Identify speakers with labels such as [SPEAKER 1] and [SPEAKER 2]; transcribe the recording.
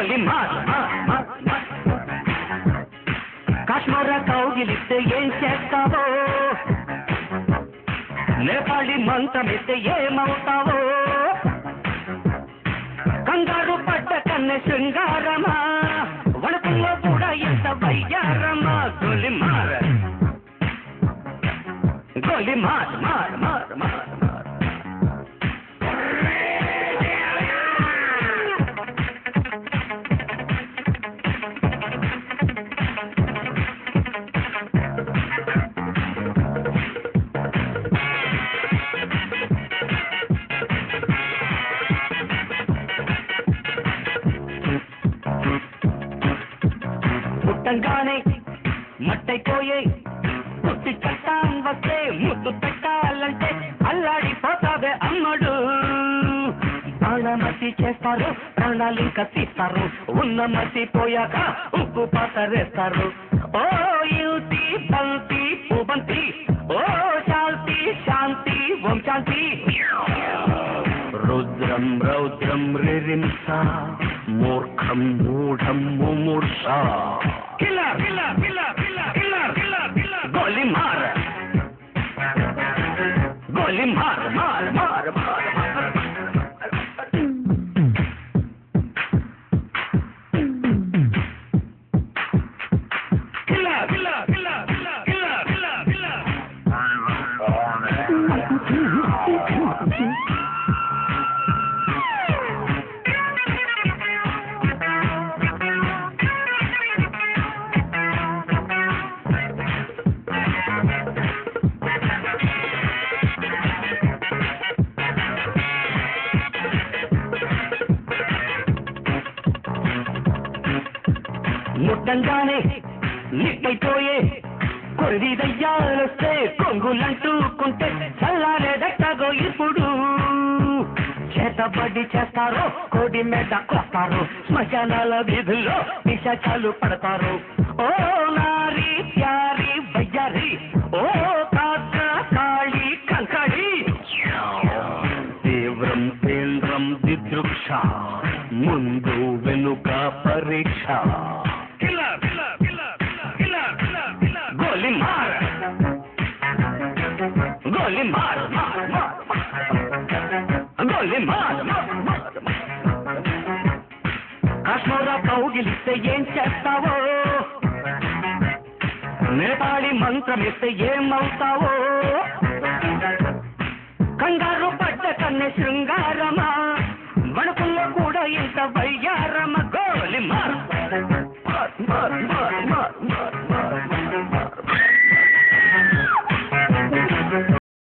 [SPEAKER 1] గోలి మార్ కాశ్మీర కౌగిలిస్తే ఏం చేస్తావో నేపాళి మంత్రమిస్తే ఏమవుతావో కంగారు పడ్డ కన్నె శృంగారమా వణుకుల్లో కూడా ఎంత వయ్యారమా గోలి మార్ మార్ మార్ మార్ పుట్టంగానే మట్టైపోయే పుట్టి చట్టాం వస్తే ముద్దు పెట్టాలంటే అల్లాడిపోతావే అమ్మడు ప్రాణమతి చేస్తారు ప్రాణాలింక తీస్తారు ఉన్న మర్చిపోయాక ఉప్పు పాతరేస్తారు ఓ యుతి బంతి పుబంతి ఓ శాంతి శాంతి ఓం శాంతి రుద్రం రౌద్రం రిరింస మూర్ఖం మూఢం ముమూర్ష killer killer killer killer killer killer killer గోలి మార్ మార్ మార్ మార్ killer killer killer killer killer killer ముట్టంగానే నిట్టయిపోయే కొరిది దయ్యాలొస్తే కొంగులంటూకుంటే చల్లారేదట్టగో ఇప్పుడు చేతబడి చేస్తారో కోడి మీద కొస్తారు శ్మశానాల వీధుల్లో పిశాచాలు పడతారు ఓ నారీ ప్యారీ వయ్యారి ఓ కాక కాళీ కంకడి తీవ్రం కేంద్రం దిదృక్ష ముందు వెనుక పరీక్ష గోలి మార్ గోలి మార్ గోలి మార్ కాశ్మీర కౌగిలిస్తే ఏం చేస్తావో నేపాళి మంత్రమిస్తే ఏమవుతావో కంగారు పడ్డ కన్నె శృంగారమా వణుకుల్లో కూడా ఇంత వయ్యారమా